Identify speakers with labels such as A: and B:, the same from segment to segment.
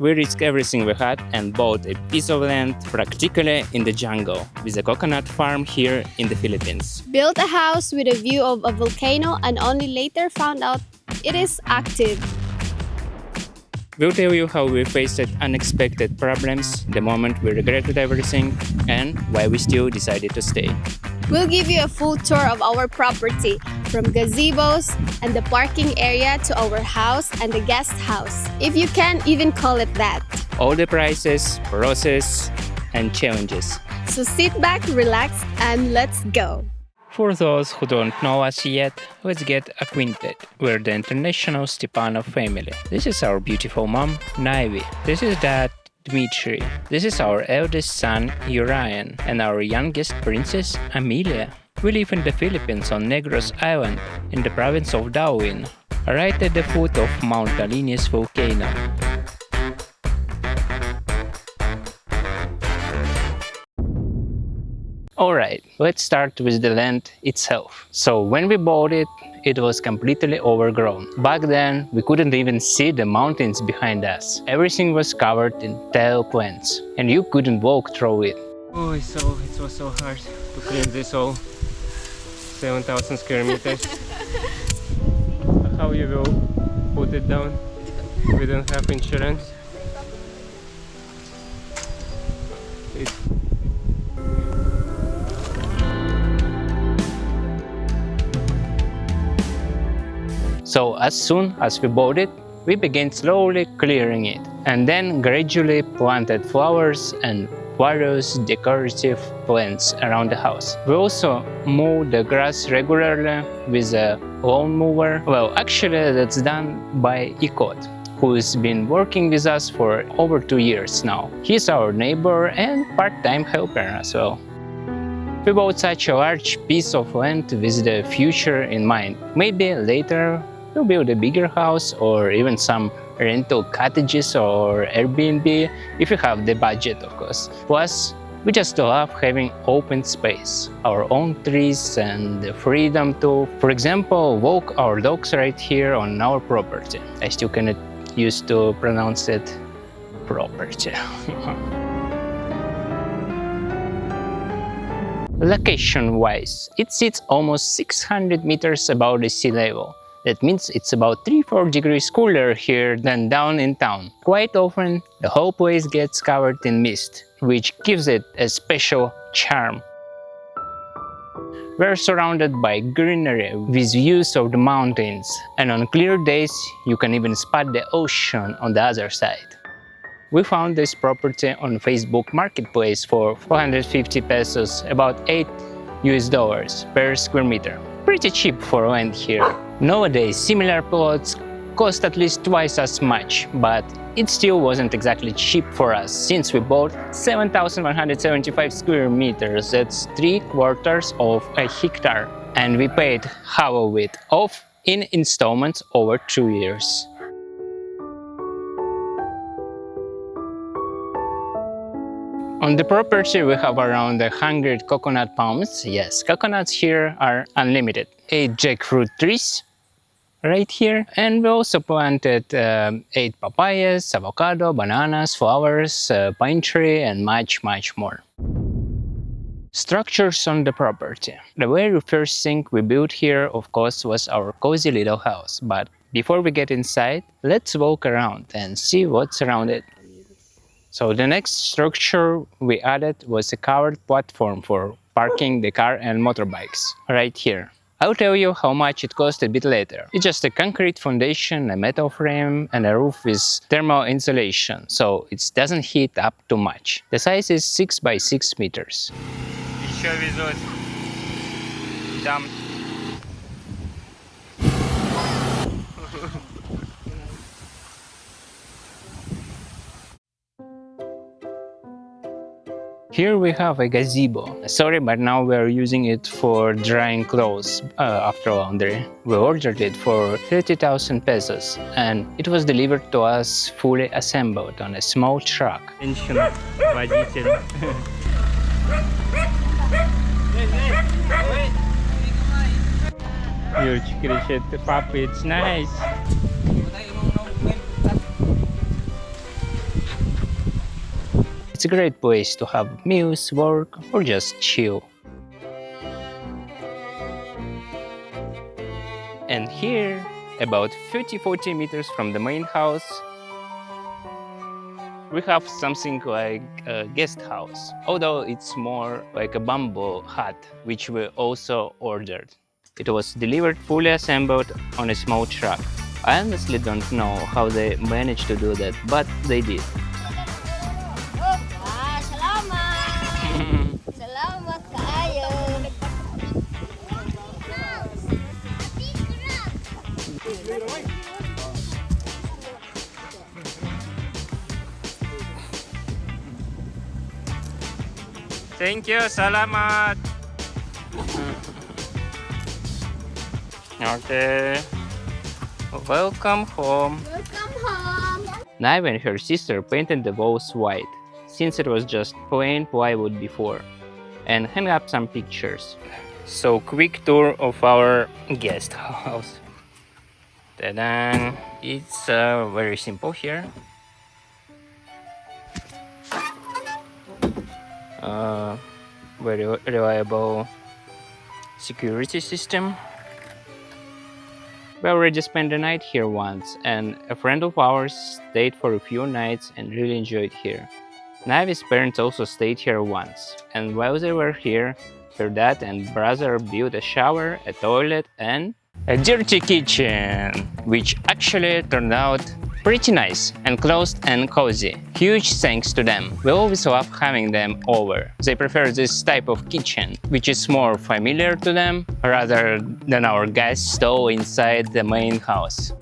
A: we risked everything we had and bought a piece of land practically in the jungle with a coconut farm here in the Philippines.
B: Built a house with a view of a volcano and only later found out it is active.
A: We'll tell you how we faced unexpected problems, the moment we regretted everything, and why we still decided to stay.
B: We'll give you a full tour of our property, from gazebos and the parking area to our house and the guest house, if you can even call it that.
A: All the prices, process, and challenges.
B: So sit back, relax, and let's go.
A: For those who don't know us yet, let's get acquainted. We're the international Stepanov family. This is our beautiful mom, Naivi. This is dad, Dmitry. This is our eldest son, Urian, and our youngest princess, Amelia. We live in the Philippines on Negros Island, in the province of Darwin, right at the foot of Mount Alini's volcano. Alright, let's start with the land itself. So when we bought it, it was completely overgrown. Back then, we couldn't even see the mountains behind us. Everything was covered in tall plants, and you couldn't walk through it. Oh, it was so hard to clean this all 7,000 square meters. How you will put it down? We don't have insurance. So as soon as we bought it, we began slowly clearing it, and then gradually planted flowers and various decorative plants around the house. We also mowed the grass regularly with a lawnmower. Well, actually that's done by Ikot, who's been working with us for over 2 years now. He's our neighbor and part-time helper as well. We bought such a large piece of land with the future in mind. Maybe later we'll build a bigger house or even some rental cottages or Airbnb if you have the budget, of course. Plus, we just love having open space, our own trees and the freedom to, for example, walk our dogs right here on our property. I still cannot used to pronounce it property. Location-wise, it sits almost 600 meters above the sea level. That means it's about 3-4 degrees cooler here than down in town. Quite often, the whole place gets covered in mist, which gives it a special charm. We're surrounded by greenery with views of the mountains, and on clear days, you can even spot the ocean on the other side. We found this property on Facebook Marketplace for 450 pesos, about $8 per square meter. Pretty cheap for land here. Nowadays, similar plots cost at least twice as much, but it still wasn't exactly cheap for us since we bought 7,175 square meters, that's 3/4 of a hectare, and we paid half of it off in installments over 2 years. On the property, we have around 100 coconut palms. Yes, coconuts here are unlimited. 8 jackfruit trees right here. And we also planted 8 papayas, avocado, bananas, flowers, pine tree, and much more. Structures on the property. The very first thing we built here, of course, was our cozy little house. But before we get inside, let's walk around and see what's around it. So the next structure we added was a covered platform for parking the car and motorbikes, right here. I'll tell you how much it cost a bit later. It's just a concrete foundation, a metal frame, and a roof with thermal insulation, so it doesn't heat up too much. The size is 6 by 6 meters. Еще везут там. Here we have a gazebo. Sorry, but now we are using it for drying clothes after laundry. We ordered it for 30,000 pesos and it was delivered to us fully assembled on a small truck. Юрчик кричит: "Папа, it's nice." It's a great place to have meals, work, or just chill. And here, about 30-40 meters from the main house, we have something like a guest house, although it's more like a bamboo hut, which we also ordered. It was delivered fully assembled on a small truck. I honestly don't know how they managed to do that, but they did.
B: Salamat! Salamat kaayo!
A: Thank you, salamat! Okay. Welcome home.
B: Welcome home!
A: Naive and her sister painted the walls white, since it was just plain plywood before, and hung up some pictures. So, quick tour of our guest house. Ta-da! It's very simple here. Very reliable security system. We already spent the night here once, and a friend of ours stayed for a few nights and really enjoyed here. Navi's parents also stayed here once, and while they were here, her dad and brother built a shower, a toilet, and a dirty kitchen, which actually turned out pretty nice and closed and cozy. Huge thanks to them. We always love having them over. They prefer this type of kitchen, which is more familiar to them rather than our gas stove inside the main house.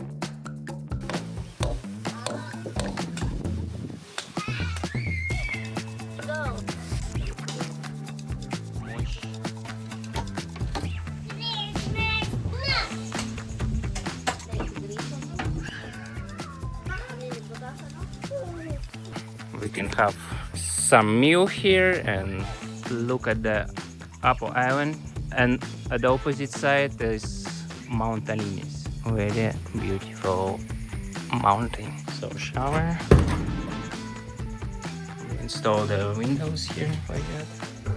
A: We can have some meal here and look at the Apple Island, and at the opposite side there's Mount Alinis, very beautiful mountain. So shower, install the windows here like that,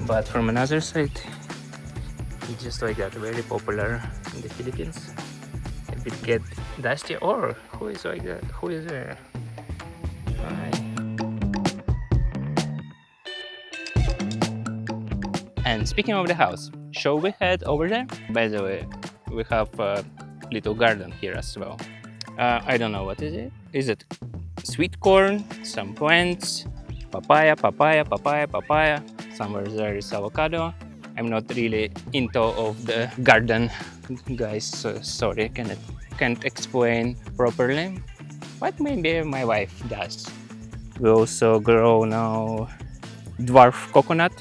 A: but from another side it's just like that, very popular in the Philippines. If it get dusty, or who is like that, who is there? Hi. And speaking of the house, shall we head over there? By the way, we have a little garden here as well. I don't know what is it. Is it sweet corn, some plants, papaya, papaya, papaya, papaya. Somewhere there is avocado. I'm not really into of the garden, guys. So sorry, can't explain properly. But maybe my wife does. We also grow now dwarf coconut.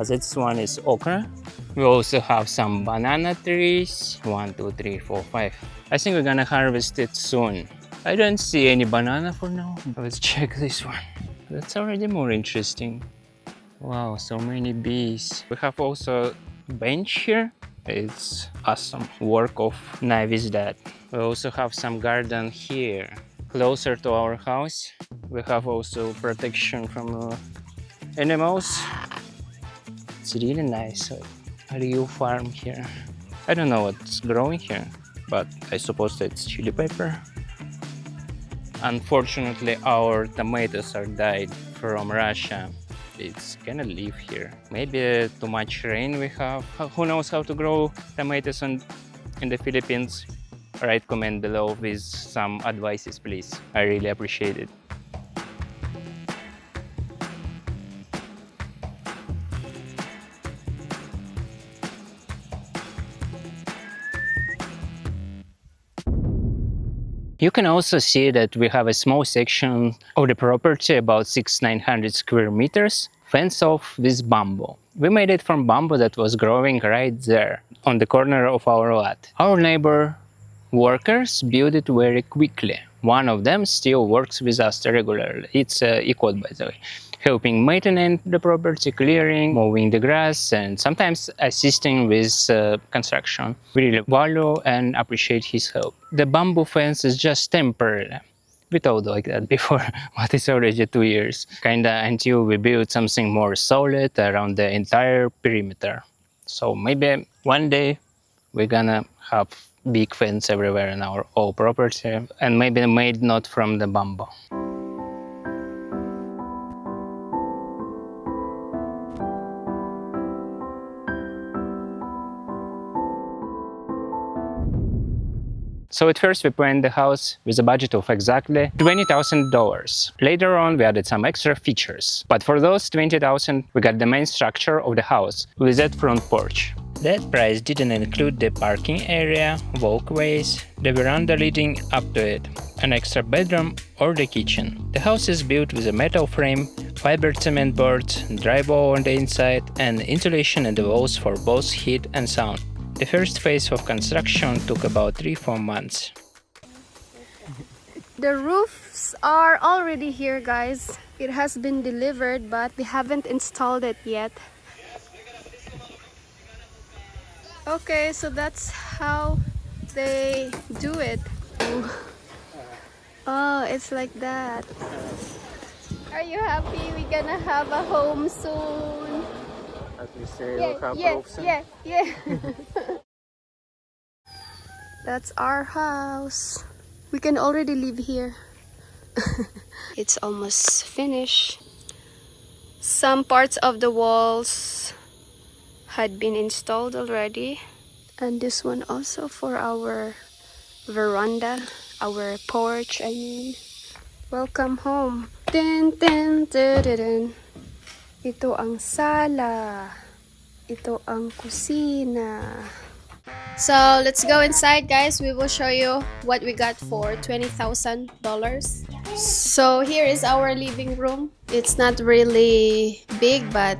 A: This one is okra. We also have some banana trees. 1, 2, 3, 4, 5. I think we're gonna harvest it soon. I don't see any banana for now. Let's check this one. That's already more interesting. Wow, so many bees. We have also bench here. It's awesome work of Navi's dad. We also have some garden here. Closer to our house, we have also protection from animals. It's really nice. A real farm here. I don't know what's growing here, but I suppose it's chili pepper. Unfortunately, our tomatoes are died from Russia. It's gonna live here. Maybe too much rain we have. Who knows how to grow tomatoes in the Philippines? Write comment below with some advices, please. I really appreciate it. You can also see that we have a small section of the property, about 600-900 square meters, fenced off with bamboo. We made it from bamboo that was growing right there, on the corner of our lot. Our neighbor workers built it very quickly. One of them still works with us regularly. It's equal, by the way, helping maintain the property, clearing, mowing the grass, and sometimes assisting with construction. We really value and appreciate his help. The bamboo fence is just temporary. We thought like that before, but it's already 2 years. Kinda until we build something more solid around the entire perimeter. So maybe one day we're gonna have big fence everywhere in our whole property, and maybe made not from the bamboo. So at first we planned the house with a budget of exactly $20,000. Later on we added some extra features, but for those 20,000 we got the main structure of the house with that front porch. That price didn't include the parking area, walkways, the veranda leading up to it, an extra bedroom or the kitchen. The house is built with a metal frame, fiber cement boards, drywall on the inside and insulation in the walls for both heat and sound. The first phase of construction took about 3-4 months.
B: The roofs are already here, guys. It has been delivered, but we haven't installed it yet. Okay, so that's how they do it. Oh, it's like that. Are you happy we're gonna have a home soon?
A: As we say,
B: Yeah. That's our house. We can already live here. It's almost finished. Some parts of the walls had been installed already. And this one also for our veranda, our porch, I mean. Welcome home. Din, din, din, din, din. Ito ang sala. Ito ang kusina. So let's go inside, guys. We will show you what we got for $20,000. So here is our living room. It's not really big, but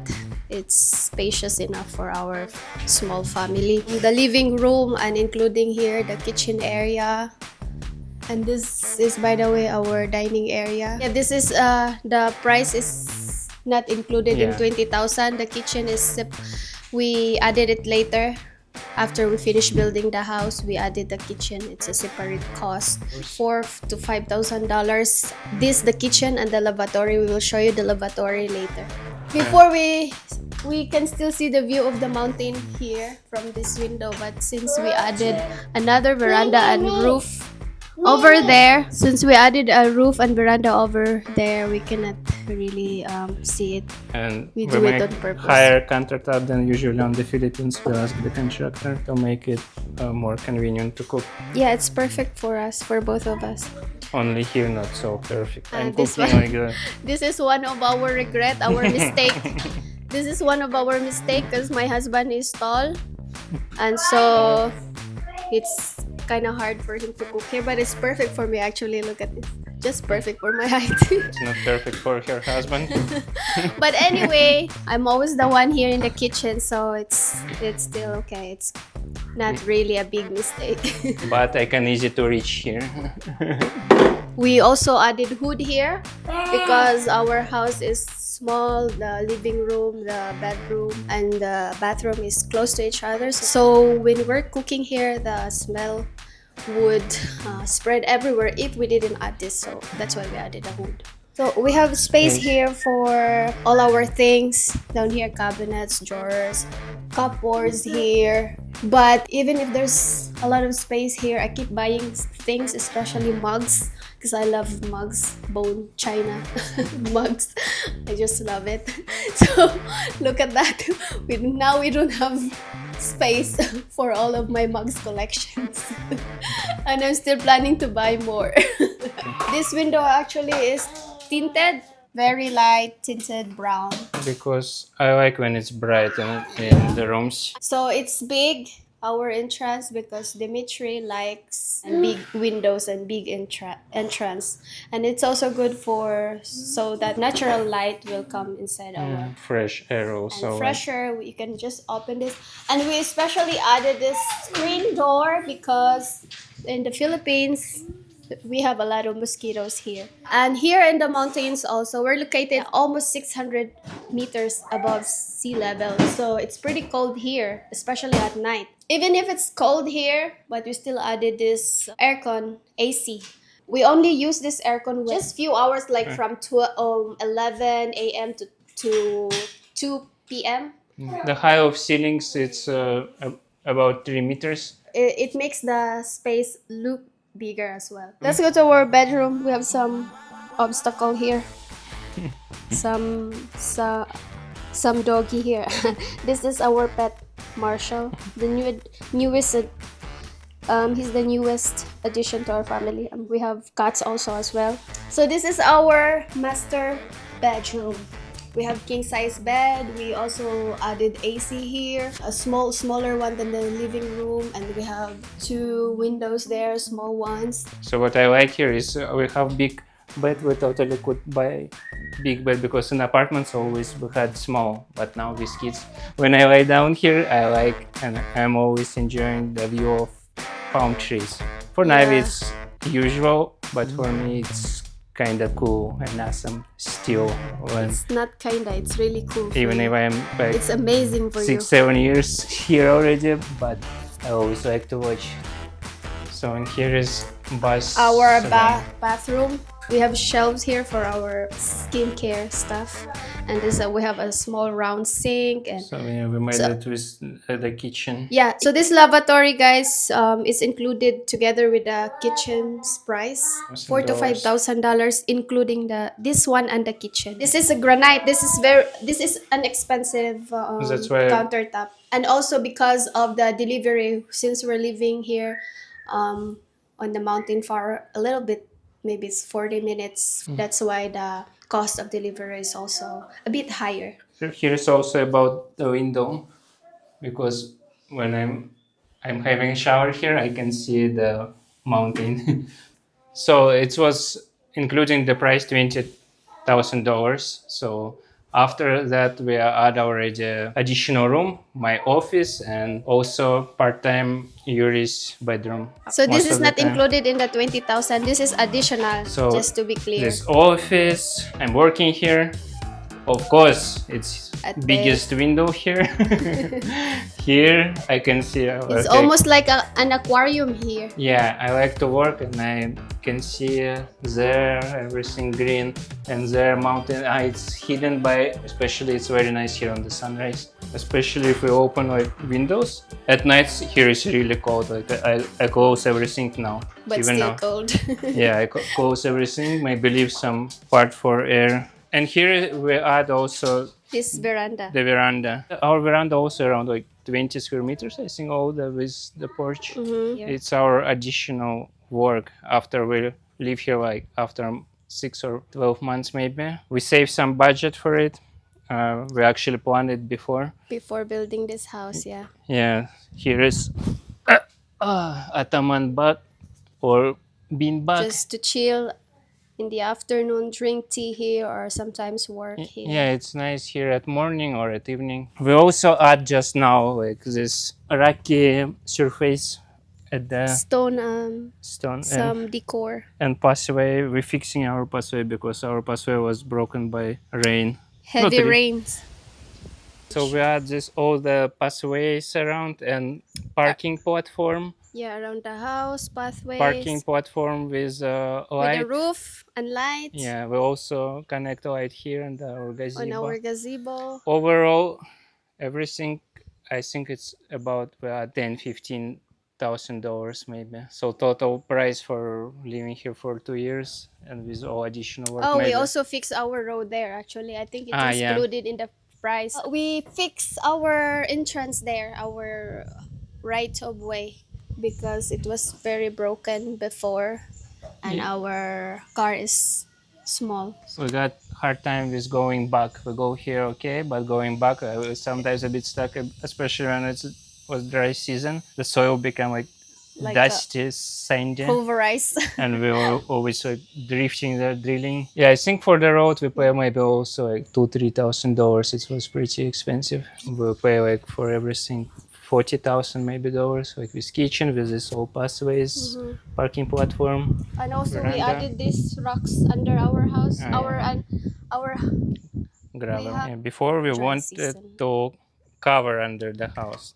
B: it's spacious enough for our small family. The living room and including here the kitchen area. And this is, by the way, our dining area. Yeah, this is the price is not included in 20,000. The kitchen is we added it later. After we finished building the house, we added the kitchen. It's a separate cost, $4,000 to $5,000. This the kitchen and the lavatory. We will show you the lavatory later. Before we can still see the view of the mountain here from this window, but since we added another veranda and roof over there, since we added a roof and veranda over there, we cannot really see it.
A: And
B: we do it on purpose.
A: Higher contractor than usually on the Philippines. We ask the contractor to make it more convenient to cook.
B: Yeah, it's perfect for us, for both of us.
A: Only here not so perfect. I'm
B: this
A: cooking like that.
B: This is one of our regret, our mistake. This is one of our mistake because my husband is tall, and so it's kind of hard for him to cook here, but it's perfect for me. Actually, look at this, just perfect for my height.
A: It's not perfect for her husband.
B: But anyway, I'm always the one here in the kitchen, so it's still okay. It's not really a big mistake.
A: But I can easy to reach here.
B: We also added wood here because our house is small. The living room, the bedroom, and the bathroom is close to each other. So when we're cooking here, the smell would spread everywhere if we didn't add this. So that's why we added a wood. So we have space here for all our things. Down here, cabinets, drawers, cupboards here. But even if there's a lot of space here, I keep buying things, especially mugs, because I love mugs, bone china mugs. I just love it. So look at that. Now we don't have space for all of my mugs collections. And I'm still planning to buy more. This window actually is tinted, very light tinted brown.
A: Because I like when it's bright in the rooms.
B: So it's big, our entrance, because Dimitri likes big windows and big entrance. And it's also good for so that natural light will come inside our
A: fresh air also.
B: And fresher, you can just open this. And we especially added this screen door because in the Philippines, we have a lot of mosquitoes here. And here in the mountains also, we're located almost 600 meters above sea level. So it's pretty cold here, especially at night. Even if it's cold here, but we still added this aircon AC We only use this aircon just few hours, like from 11 a.m. to 2 p.m.
A: The height of ceilings, it's about 3 meters.
B: It makes the space look bigger as well. Let's go to our bedroom. We have some obstacle here. some some doggy here. This is our pet Marshall, the newest he's the newest addition to our family. We have cats also as well. So this is our master bedroom. We have king size bed. We also added AC here, a smaller one than the living room, and we have 2 windows there, small ones.
A: So what I like here is we have big bed. We totally could buy big bed because in apartments always we had small, but now with kids, when I lay down here, I like, and I'm always enjoying the view of palm trees. For Naive it's usual, but for me it's kind of cool and awesome still. When
B: It's not kinda, it's really cool.
A: even if I'm like
B: It's amazing for you.
A: 6-7 years here already, but I always like to watch. So and here is bus.
B: Our
A: salon.
B: bathroom. We have shelves here for our skincare stuff, and this we have a small round sink. And
A: So yeah, we made it with the kitchen.
B: yeah, so this lavatory, guys, is included together with the kitchen's price, $4,000 to $5,000, including this one and the kitchen. This is a granite. This is an expensive
A: That's why
B: countertop, and also because of the delivery, since we're living here on the mountain far a little bit, maybe it's 40 minutes. That's why the cost of delivery is also a bit higher.
A: here is also about the window, because when I'm having a shower here, I can see the mountain. So it was including the price $20,000. So after that, we add already additional room, my office, and also part-time Yuri's bedroom.
B: So this
A: Most
B: is
A: of the
B: not
A: time.
B: included in the 20,000. This is additional,
A: So
B: just to be clear.
A: This office, I'm working here. Of course, it's
B: At the-
A: biggest window here. Here I can see.
B: It's almost like an aquarium here.
A: Yeah, I like to work and I can see there everything green, and there mountain. It's hidden by. Especially, it's very nice here on the sunrise. Especially if we open like windows at night. Here is really cold. Like I close everything now.
B: But
A: even
B: still
A: now.
B: cold.
A: Yeah, I close everything. Maybe leave some part for air. And here we add also
B: This veranda.
A: the veranda. Our veranda also around like 20 square meters, I think, all the with the porch.
B: Yeah.
A: It's our additional work after we live here, like after 6 or 12 months maybe. We save some budget for it. We actually planned it before.
B: Before building this house, yeah.
A: Yeah, here is Ataman bag or bean bag.
B: Just to chill in the afternoon, drink tea here, or sometimes work here.
A: Yeah, it's nice here at morning or at evening. We also add just now like this rocky surface at the
B: Stone,
A: stone
B: some decor.
A: and passway. We're fixing our passway because our passway was broken by rain.
B: Heavy
A: really.
B: rains.
A: So we add this all the pathways around and parking platform.
B: Yeah, around the house, pathways.
A: Parking platform with
B: with
A: light.
B: a roof and lights.
A: Yeah, we also connect a light here and our gazebo.
B: On our gazebo.
A: Overall, everything, I think it's about $10,000-15,000 maybe. So total price for living here for 2 years and with all additional work.
B: Oh,
A: maybe.
B: we also fix our road there. Actually, I think it's
A: Yeah.
B: included in the price. We fix our entrance there, our right of way, because it was very broken before, and our car is small.
A: We got hard time with going back. We go here okay, but going back I was sometimes a bit stuck, especially when it was dry season. The soil became like dusty, sandy.
B: Pulverized.
A: And we were always like drifting there, drilling. Yeah, I think for the road we pay maybe also like $2,000-3,000. It was pretty expensive. We pay like for everything $40,000 maybe dollars, like with kitchen, with this all pathways, parking platform.
B: And also we
A: Veranda.
B: added these rocks under our house.
A: Yeah.
B: Our
A: Gravel.
B: have
A: Yeah, before we
B: dry
A: wanted
B: season.
A: to cover under the house,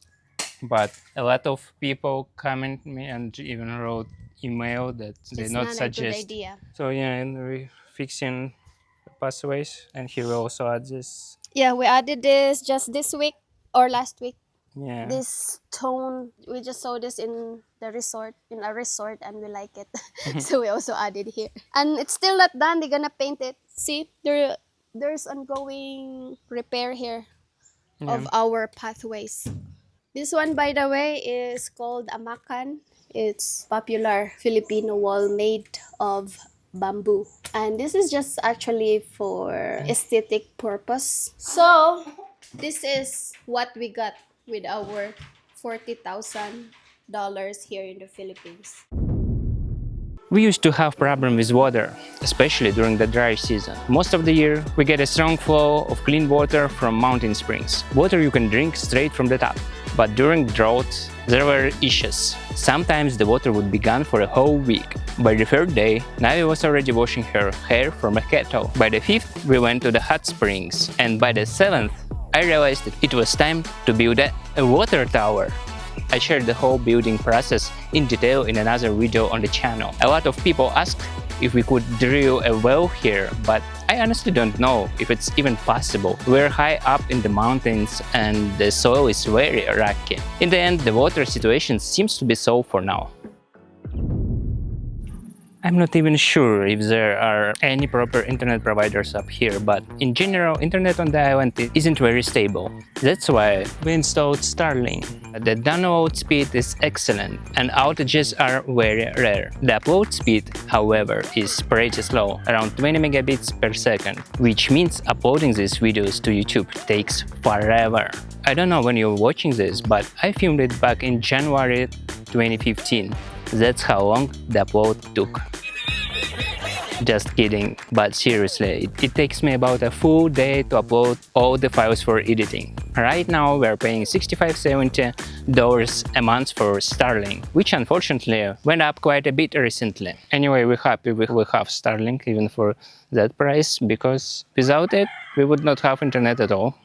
A: but a lot of people commented me and even wrote email that they
B: It's
A: not
B: not a good
A: suggest.
B: idea.
A: So yeah, and we fixing the pathways, and here we also add this.
B: Yeah, we added this just this week or last week.
A: Yeah.
B: This tone, we just saw this in the resort, in a resort, and we like it. So we also added here. And it's still not done. They're gonna paint it. See, there's ongoing repair here
A: Yeah.
B: of our pathways. This one, by the way, is called amakan. It's popular Filipino wall made of bamboo. And this is just actually for aesthetic purpose. So, this is what we got with our $40,000 here in the Philippines.
A: We used to have problem with water, especially during the dry season. Most of the year, we get a strong flow of clean water from mountain springs, water you can drink straight from the tap. But during drought, there were issues. Sometimes the water would be gone for a whole week. By the third day, Navi was already washing her hair from a kettle. By the fifth, we went to the hot springs. And by the seventh, I realized that it was time to build a water tower. I shared the whole building process in detail in another video on the channel. A lot of people ask if we could drill a well here, but I honestly don't know if it's even possible. We're high up in the mountains and the soil is very rocky. In the end, the water situation seems to be solved for now. I'm not even sure if there are any proper internet providers up here, but in general, internet on the island isn't very stable. That's why we installed Starlink. The download speed is excellent and outages are very rare. The upload speed, however, is pretty slow, around 20 megabits per second, which means uploading these videos to YouTube takes forever. I don't know when you're watching this, but I filmed it back in January 2015. That's how long the upload took. Just kidding, but seriously, it takes me about a full day to upload all the files for editing. Right now, we're paying $65–70 a month for Starlink, which unfortunately went up quite a bit recently. Anyway, we're happy we have Starlink even for that price, because without it, we would not have internet at all.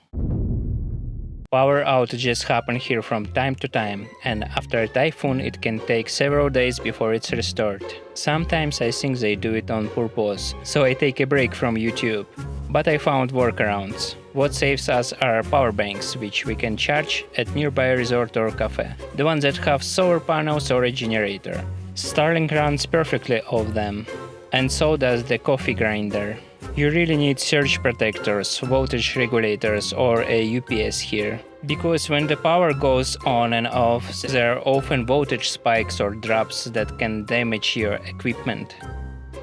A: Power outages happen here from time to time, and after a typhoon it can take several days before it's restored. Sometimes I think they do it on purpose, so I take a break from YouTube. But I found workarounds. What saves us are power banks, which we can charge at nearby resort or cafe. The ones that have solar panels or a generator. Starlink runs perfectly off them, and so does the coffee grinder. You really need surge protectors, voltage regulators, or a UPS here. Because when the power goes on and off, there are often voltage spikes or drops that can damage your equipment.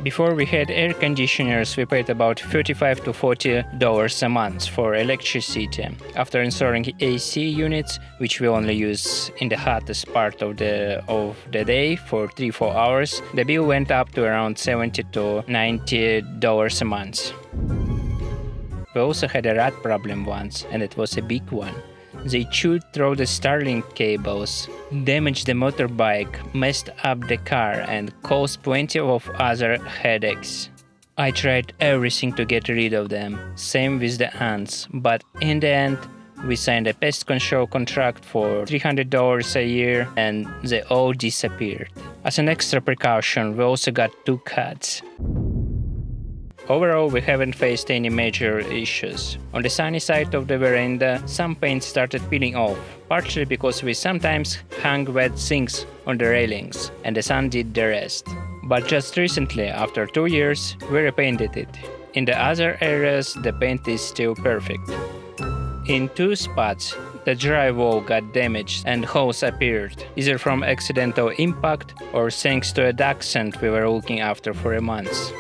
A: Before we had air conditioners, we paid about $35 to $40 a month for electricity. After installing AC units, which we only use in the hottest part of the day for 3–4 hours, the bill went up to around $70 to $90 a month. We also had a rat problem once, and it was a big one. They chewed through the Starlink cables, damaged the motorbike, messed up the car, and caused plenty of other headaches. I tried everything to get rid of them, same with the ants, but in the end, we signed a pest control contract for $300 a year and they all disappeared. As an extra precaution, we also got 2 cats. Overall, we haven't faced any major issues. On the sunny side of the veranda, some paint started peeling off, partially because we sometimes hung wet things on the railings, and the sun did the rest. But just recently, after 2 years, we repainted it. In the other areas, the paint is still perfect. In 2 spots, the drywall got damaged and holes appeared, either from accidental impact or thanks to a dachshund we were looking after for a month.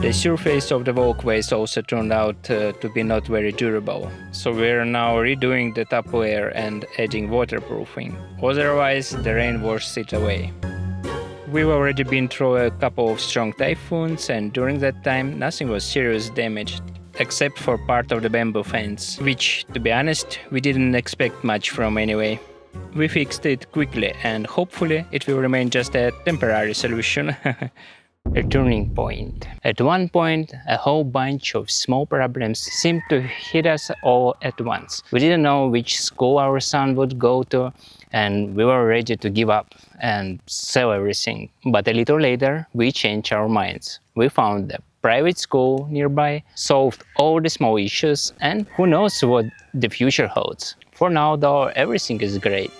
A: The surface of the walkways also turned out to be not very durable, so we're now redoing the top layer and adding waterproofing. Otherwise, the rain washes it away. We've already been through a couple of strong typhoons, and during that time, nothing was seriously damaged, except for part of the bamboo fence, which, to be honest, we didn't expect much from anyway. We fixed it quickly, and hopefully it will remain just a temporary solution. A turning point. At one point, a whole bunch of small problems seemed to hit us all at once. We didn't know which school our son would go to, and we were ready to give up and sell everything. But a little later, we changed our minds. We found a private school nearby, solved all the small issues, and who knows what the future holds. For now, though, everything is great.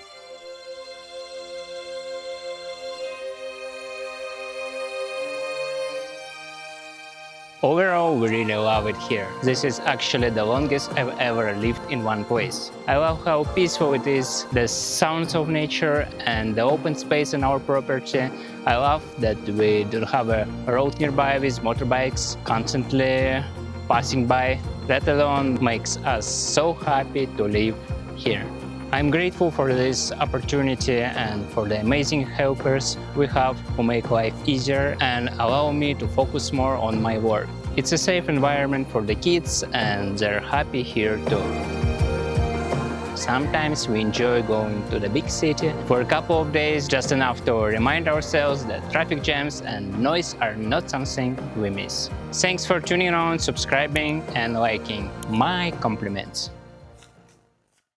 A: Overall, we really love it here. This is actually the longest I've ever lived in one place. I love how peaceful it is, the sounds of nature and the open space on our property. I love that we don't have a road nearby with motorbikes constantly passing by. That alone makes us so happy to live here. I'm grateful for this opportunity and for the amazing helpers we have who make life easier and allow me to focus more on my work. It's a safe environment for the kids and they're happy here too. Sometimes we enjoy going to the big city for a couple of days, just enough to remind ourselves that traffic jams and noise are not something we miss. Thanks for tuning on, subscribing and liking. My compliments.